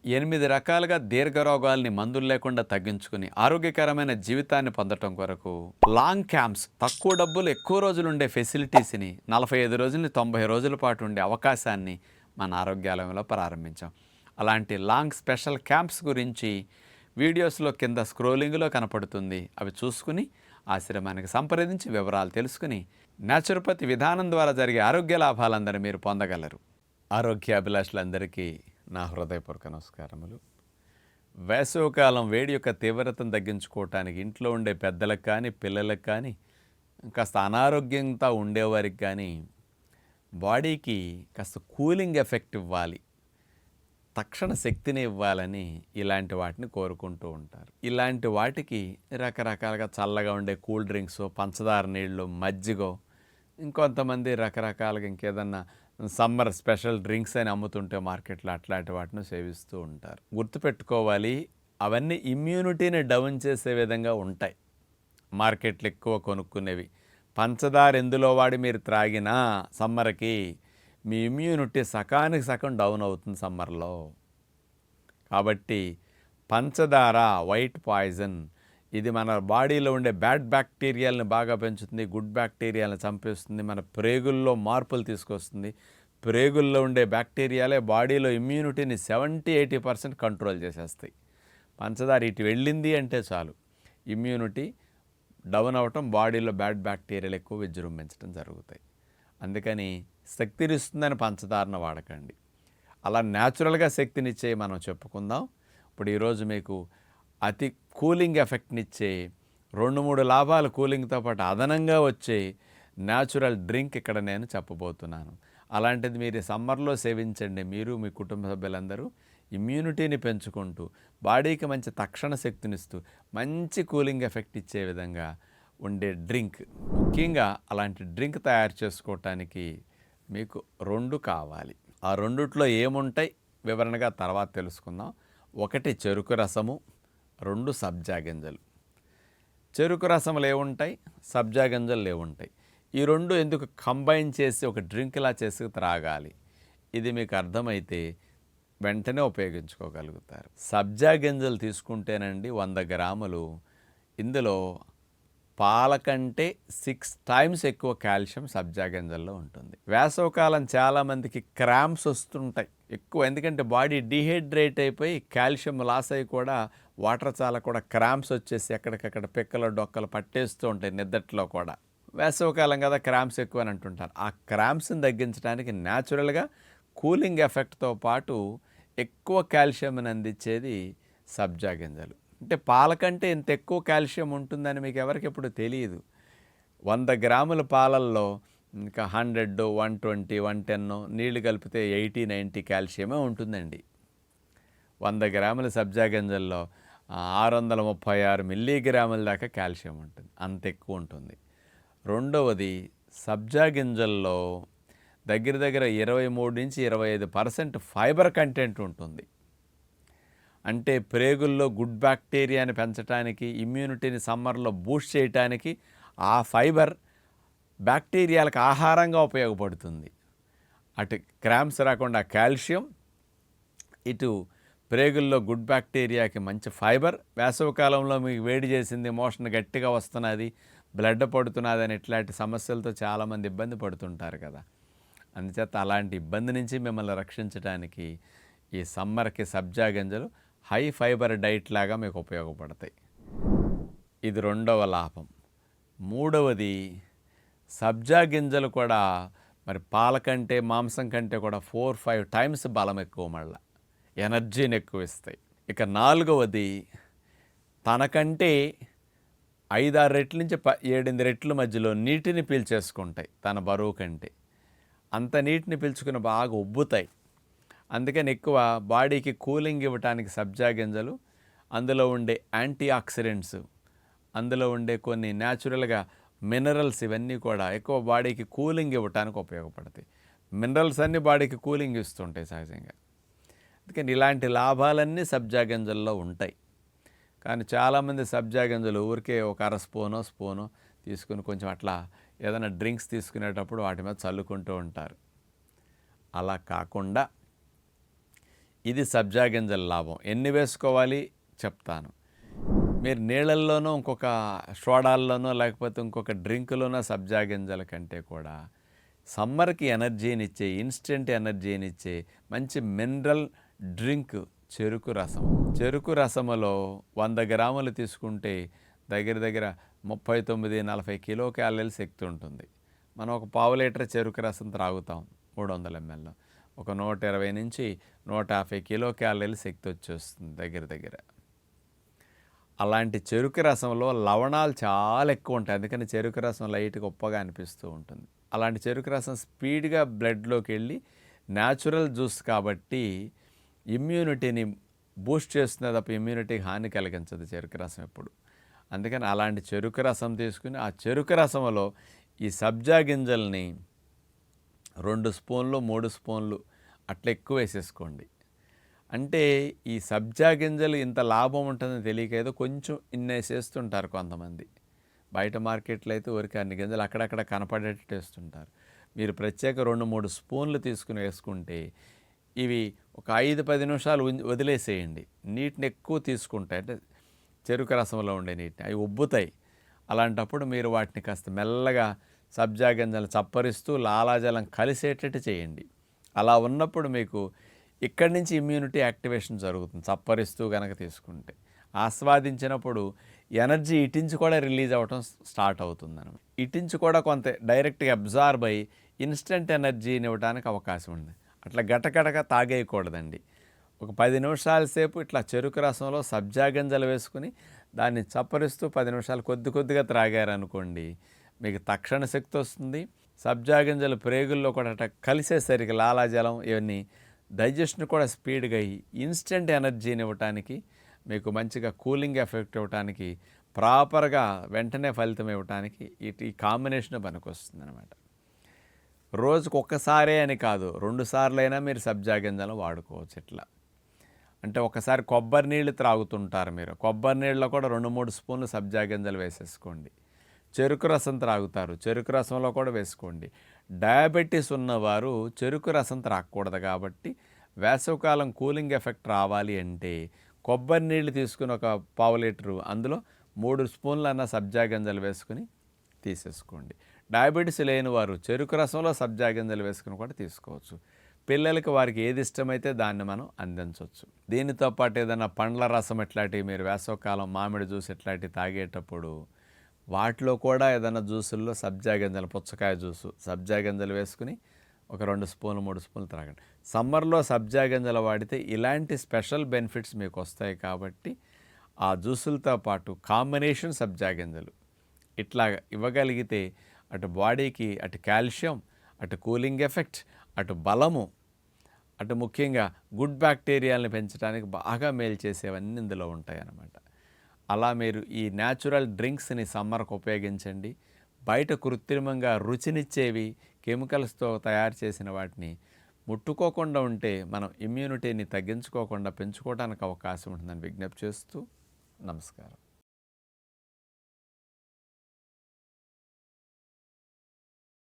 8 రకాలుగా దీర్ఘరోగాల్ని మందులు లేకుండా తగ్గించుకుని ఆరోగ్యకరమైన జీవితాన్ని పొందటం కొరకు లాంగ్ క్యాంప్స్, తక్కువ డబ్బులు ఎక్కువ రోజులు ఉండే ఫెసిలిటీస్ని 45 రోజుల నుంచి 90 రోజుల పాటు ఉండే అవకాశాన్ని మన ఆరోగ్యాలయంలో ప్రారంభించాం. అలాంటి లాంగ్ స్పెషల్ క్యాంప్స్ గురించి వీడియోస్లో కింద స్క్రోలింగ్లో కనపడుతుంది. అవి చూసుకుని ఆశ్రమానికి సంప్రదించి వివరాలు తెలుసుకుని న్యాచురోపతి విధానం ద్వారా జరిగే ఆరోగ్య లాభాలందరూ మీరు పొందగలరు. ఆరోగ్యాభిలాషులందరికీ నా హృదయపూర్వక నమస్కారములు. వేసవికాలం వేడి యొక్క తీవ్రతను తగ్గించుకోవటానికి ఇంట్లో ఉండే పెద్దలకు కానీ పిల్లలకు కానీ కాస్త అనారోగ్యంతో ఉండేవారికి కానీ బాడీకి కాస్త కూలింగ్ ఎఫెక్ట్ ఇవ్వాలి, తక్షణ శక్తిని ఇవ్వాలని ఇలాంటి వాటిని కోరుకుంటూ ఉంటారు. ఇలాంటి వాటికి రకరకాలుగా చల్లగా ఉండే కూల్ డ్రింక్స్, పంచదార నీళ్ళు, మజ్జిగో, ఇంకొంతమంది రకరకాలుగా ఇంకేదన్నా సమ్మర్ స్పెషల్ డ్రింక్స్ అని అమ్ముతుంటే మార్కెట్లో అట్లాంటి వాటిని సేవిస్తూ ఉంటారు. గుర్తుపెట్టుకోవాలి, అవన్నీ ఇమ్యూనిటీని డౌన్ చేసే విధంగా ఉంటాయి. మార్కెట్లు ఎక్కువ కొనుక్కునేవి పంచదార ఎందులో వాడి మీరు త్రాగినా సమ్మర్కి మీ ఇమ్యూనిటీ సకానికి సగం డౌన్ అవుతుంది సమ్మర్లో. కాబట్టి పంచదార వైట్ పాయిజన్, ఇది మన బాడీలో ఉండే బ్యాడ్ బ్యాక్టీరియాలను బాగా పెంచుతుంది, గుడ్ బ్యాక్టీరియాలను చంపేస్తుంది, మన ప్రేగుల్లో మార్పులు తీసుకొస్తుంది. ప్రేగుల్లో ఉండే బ్యాక్టీరియాలే బాడీలో ఇమ్యూనిటీని 70-80% కంట్రోల్ చేసేస్తాయి. పంచదార ఇటు వెళ్ళింది అంటే చాలు ఇమ్యూనిటీ డౌన్ అవ్వటం, బాడీలో బ్యాడ్ బ్యాక్టీరియాలు ఎక్కువ విజృంభించడం జరుగుతాయి. అందుకని శక్తినిస్తుందని పంచదారను వాడకండి. అలా న్యాచురల్గా శక్తినిచ్చే మనం చెప్పుకుందాం. ఇప్పుడు ఈరోజు మీకు అతి కూలింగ్ ఎఫెక్ట్నిచ్చే 2-3 లాభాలు కూలింగ్తో పాటు అదనంగా వచ్చే న్యాచురల్ డ్రింక్ ఇక్కడ నేను చెప్పబోతున్నాను. అలాంటిది మీరు సమ్మర్లో సేవించండి. మీరు మీ కుటుంబ సభ్యులందరూ ఇమ్యూనిటీని పెంచుకుంటూ బాడీకి మంచి తక్షణ శక్తినిస్తూ మంచి కూలింగ్ ఎఫెక్ట్ ఇచ్చే విధంగా ఉండే డ్రింక్. ముఖ్యంగా అలాంటి డ్రింక్ తయారు చేసుకోవటానికి మీకు 2 కావాలి. ఆ రెండిట్లో ఏముంటాయి వివరణగా తర్వాత తెలుసుకుందాం. 1 చెరుకు రసము, 2 సబ్జా గింజలు. చెరుకు రసములు ఏముంటాయి, సబ్జా గింజలు ఏముంటాయి. ఈ 2 ఎందుకు కంబైన్ చేసి ఒక డ్రింక్లా చేసి త్రాగాలి, ఇది మీకు అర్థమైతే వెంటనే ఉపయోగించుకోగలుగుతారు. సబ్జా గింజలు తీసుకుంటేనండి 100 గ్రాములు, ఇందులో పాల కంటే 6 టైమ్స్ ఎక్కువ కాల్షియం సబ్జా గింజల్లో ఉంటుంది. వేసవకాలం చాలామందికి క్రాంప్స్ వస్తుంటాయి ఎక్కువ, ఎందుకంటే బాడీ డీహైడ్రేట్ అయిపోయి కాల్షియం లాస్ అయ్యి కూడా వాటర్ చాలా కూడా క్రాంప్స్ వచ్చేసి ఎక్కడికక్కడ పిక్కలు డొక్కలు పట్టేస్తూ ఉంటాయి నిద్దట్లో కూడా. వేసవకాలం కదా క్రాంప్స్ ఎక్కువ అని అంటుంటారు. ఆ క్రాంప్స్ని తగ్గించడానికి న్యాచురల్గా కూలింగ్ ఎఫెక్ట్తో పాటు ఎక్కువ కాల్షియంని అందించేది సబ్జా గింజలు. అంటే పాల కంటే ఇంత ఎక్కువ కాల్షియం ఉంటుందని మీకు ఎవరికి ఎప్పుడు తెలియదు. 100 గ్రాముల పాలల్లో ఇంకా 100, 120, 110 నీళ్లు కలిపితే 80-90 కాల్షియమే ఉంటుందండి. 100 గ్రాముల సబ్జా గింజల్లో 636 మిల్లీగ్రాముల దాకా కాల్షియం ఉంటుంది, అంత ఎక్కువ ఉంటుంది. రెండవది, సబ్జా గింజల్లో దగ్గర 23-25% ఫైబర్ కంటెంట్ ఉంటుంది. అంటే ప్రేగుల్లో గుడ్ బ్యాక్టీరియాని పెంచడానికి, ఇమ్యూనిటీని సమ్మర్లో బూస్ట్ చేయడానికి ఆ ఫైబర్ బ్యాక్టీరియాలకు ఆహారంగా ఉపయోగపడుతుంది. అటు క్రాంప్స్ రాకుండా కాల్షియం, ఇటు ప్రేగుల్లో గుడ్ బ్యాక్టీరియాకి మంచి ఫైబర్. వేసవికాలంలో మీకు వేడి చేసింది, మోషన్ గట్టిగా వస్తున్నది, బ్లడ్ పడుతున్నది అని ఇట్లాంటి సమస్యలతో చాలామంది ఇబ్బంది పడుతుంటారు కదా. అందుచేత అలాంటి ఇబ్బంది నుంచి మిమ్మల్ని రక్షించడానికి ఈ సమ్మర్కి సబ్జా గింజలు హై ఫైబర్ డైట్ లాగా మీకు ఉపయోగపడతాయి. ఇది 2వ లాభం. 3వది, సబ్జా గింజలు కూడా మరి పాల కంటే మాంసం కంటే కూడా 4-5 టైమ్స్ బలం ఎక్కువ, మళ్ళీ ఎనర్జీని ఎక్కువ ఇస్తాయి. ఇక 4వది, తనకంటే 5-6 రెట్ల నుంచి 7-8 రెట్ల మధ్యలో నీటిని పీల్చేసుకుంటాయి తన బరువు కంటే. అంత నీటిని పీల్చుకుని బాగా ఉబ్బుతాయి. అందుకని ఎక్కువ బాడీకి కూలింగ్ ఇవ్వటానికి సబ్జా గింజలు, అందులో ఉండే యాంటీ ఆక్సిడెంట్స్, అందులో ఉండే కొన్ని న్యాచురల్గా మినరల్స్, ఇవన్నీ కూడా ఎక్కువ బాడీకి కూలింగ్ ఇవ్వటానికి ఉపయోగపడతాయి. మినరల్స్ అన్నీ బాడీకి కూలింగ్ ఇస్తుంటాయి సహజంగా. అందుకని ఇలాంటి లాభాలన్నీ సబ్జా గింజల్లో ఉంటాయి. కానీ చాలామంది సబ్జా గింజలు ఊరికే ఒక స్పూనో తీసుకుని కొంచెం అట్లా ఏదైనా డ్రింక్స్ తీసుకునేటప్పుడు వాటి మీద చల్లుకుంటూ ఉంటారు. అలా కాకుండా ఇది సబ్జా గింజల లాభం. ఎన్ని వేసుకోవాలి చెప్తాను. మీరు నీళ్ళల్లోనో ఇంకొక సోడాల్లోనో లేకపోతే ఇంకొక డ్రింకులోనో సబ్జా గింజల కంటే కూడా సమ్మర్కి ఎనర్జీనిచ్చే, ఇన్స్టెంట్ ఎనర్జీనిచ్చే మంచి మినరల్ డ్రింక్ చెరుకు రసం. చెరుకు రసములో 100 గ్రాములు తీసుకుంటే దగ్గర దగ్గర 39-40 కిలో క్యాలరీల శక్తి ఉంటుంది. మనం ఒక పావు లీటర్ చెరుకు రసం త్రాగుతాం 300 ml. ఒక 120 నుంచి 150 కిలో క్యాలరీల శక్తి వచ్చేస్తుంది దగ్గర దగ్గర. అలాంటి చెరుకు రసంలో లవణాలు చాలా ఎక్కువ ఉంటాయి. అందుకని చెరుకు రసం లైట్గా ఉప్పగా అనిపిస్తూ ఉంటుంది. అలాంటి చెరుకు రసం స్పీడ్గా బ్లడ్లోకి వెళ్ళి న్యాచురల్ జ్యూస్ కాబట్టి ఇమ్యూనిటీని బూస్ట్ చేస్తుంది తప్ప ఇమ్యూనిటీకి హాని కలిగించదు చెరుకు రసం ఎప్పుడు. అందుకని అలాంటి చెరుకు రసం తీసుకుని ఆ చెరుకు రసంలో ఈ సబ్జా గింజల్ని 2 స్పూన్లు 3 స్పూన్లు అట్లా ఎక్కువ వేసేసుకోండి. అంటే ఈ సబ్జా గింజలు ఇంత లాభం ఉంటుందని తెలియక ఏదో కొంచెం ఇన్నేసేస్తుంటారు కొంతమంది. బయట మార్కెట్లో అయితే ఊరికి అన్ని గింజలు అక్కడక్కడ కనపడేటట్టు వేస్తుంటారు. మీరు ప్రత్యేక 2-3 స్పూన్లు తీసుకుని వేసుకుంటే ఇవి ఒక 5-10 నిమిషాలు వదిలేసేయండి. నీటిని ఎక్కువ తీసుకుంటాయి, అంటే చెరుకు రసంలో ఉండే నీటిని, అవి ఉబ్బుతాయి. అలాంటప్పుడు మీరు వాటిని కాస్త మెల్లగా సబ్జా గింజలు చప్పరిస్తూ లాలాజలం కలిసేటట్టు చేయండి. అలా ఉన్నప్పుడు మీకు ఇక్కడి నుంచి ఇమ్యూనిటీ యాక్టివేషన్ జరుగుతుంది. చప్పరిస్తూ కనుక తీసుకుంటే ఆస్వాదించినప్పుడు ఎనర్జీ ఇటించి కూడా రిలీజ్ అవ్వటం స్టార్ట్ అవుతుంది అనమాట. ఇటించి కూడా కొంత డైరెక్ట్గా అబ్జార్బ్ అయ్యి ఇన్స్టెంట్ ఎనర్జీని ఇవ్వడానికి అవకాశం ఉంది. అట్లా గటగటగా తాగేయకూడదండి. ఒక 10 నిమిషాల సేపు ఇట్లా చెరుకు రసంలో సబ్జా గింజలు వేసుకుని దాన్ని చప్పరిస్తూ 10 నిమిషాలు కొద్ది కొద్దిగా త్రాగారనుకోండి, మీకు తక్షణ శక్తి వస్తుంది. సబ్జా గింజలు ప్రేగుల్లో కూడా అట్లా కలిసేసరికి లాలాజలం ఇవన్నీ డైజెషన్ కూడా స్పీడ్గా అయ్యి ఇన్స్టెంట్ ఎనర్జీని ఇవ్వటానికి, మీకు మంచిగా కూలింగ్ ఎఫెక్ట్ ఇవ్వటానికి, ప్రాపర్గా వెంటనే ఫలితం ఇవ్వటానికి ఈ కాంబినేషన్ పనికొస్తుంది అనమాట. రోజుకు ఒక్కసారే అని కాదు, 2 సార్లైనా మీరు సబ్జా గింజలు వాడుకోవచ్చు. ఇట్లా అంటే ఒకసారి కొబ్బరి నీళ్ళు త్రాగుతుంటారు మీరు, కొబ్బరి నీళ్ళలో కూడా 2-3 స్పూన్లు సబ్జా గింజలు వేసేసుకోండి. చెరుకు రసం త్రాగుతారు, చెరుకు రసంలో కూడా వేసుకోండి. డయాబెటీస్ ఉన్నవారు చెరుకు రసం త్రాగకూడదు కాబట్టి వేసవికాలం కూలింగ్ ఎఫెక్ట్ రావాలి అంటే కొబ్బరి నీళ్ళు తీసుకుని ఒక పావు లీటరు అందులో 3 స్పూన్లన్న సబ్జా గింజలు వేసుకుని తీసేసుకోండి. డయాబెటీస్ లేని వారు చెరుకు రసంలో సబ్జా గింజలు వేసుకుని కూడా తీసుకోవచ్చు. పిల్లలకి వారికి ఏది ఇష్టమైతే దాన్ని మనం అందించవచ్చు. దీనితో పాటు ఏదైనా పండ్ల రసం ఇట్లాంటివి మీరు వేసవికాలం మామిడి జ్యూస్ ఇట్లాంటివి తాగేటప్పుడు వాటిలో కూడా ఏదైనా జ్యూసుల్లో సబ్జా గింజలు, పుచ్చకాయ జ్యూసు సబ్జా గింజలు వేసుకుని ఒక 2 స్పూన్లు 3 స్పూన్లు త్రాగండి. సమ్మర్లో సబ్జా గింజలు వాడితే ఇలాంటి స్పెషల్ బెనిఫిట్స్ మీకు వస్తాయి కాబట్టి ఆ జ్యూసులతో పాటు కాంబినేషన్ సబ్జా గింజలు ఇట్లా ఇవ్వగలిగితే అటు బాడీకి అటు కాల్షియం, అటు కూలింగ్ ఎఫెక్ట్, అటు బలము, అటు ముఖ్యంగా గుడ్ బ్యాక్టీరియాలను పెంచడానికి బాగా మేలు చేసేవన్నీ ఇందులో ఉంటాయి అన్నమాట. అలా మీరు ఈ న్యాచురల్ డ్రింక్స్ని సమ్మర్కు ఉపయోగించండి. బయట కృత్రిమంగా రుచినిచ్చేవి కెమికల్స్తో తయారు చేసిన వాటిని ముట్టుకోకుండా ఉంటే మనం ఇమ్యూనిటీని తగ్గించుకోకుండా పెంచుకోవడానికి అవకాశం ఉంటుందని విజ్ఞప్తి చేస్తూ నమస్కారం.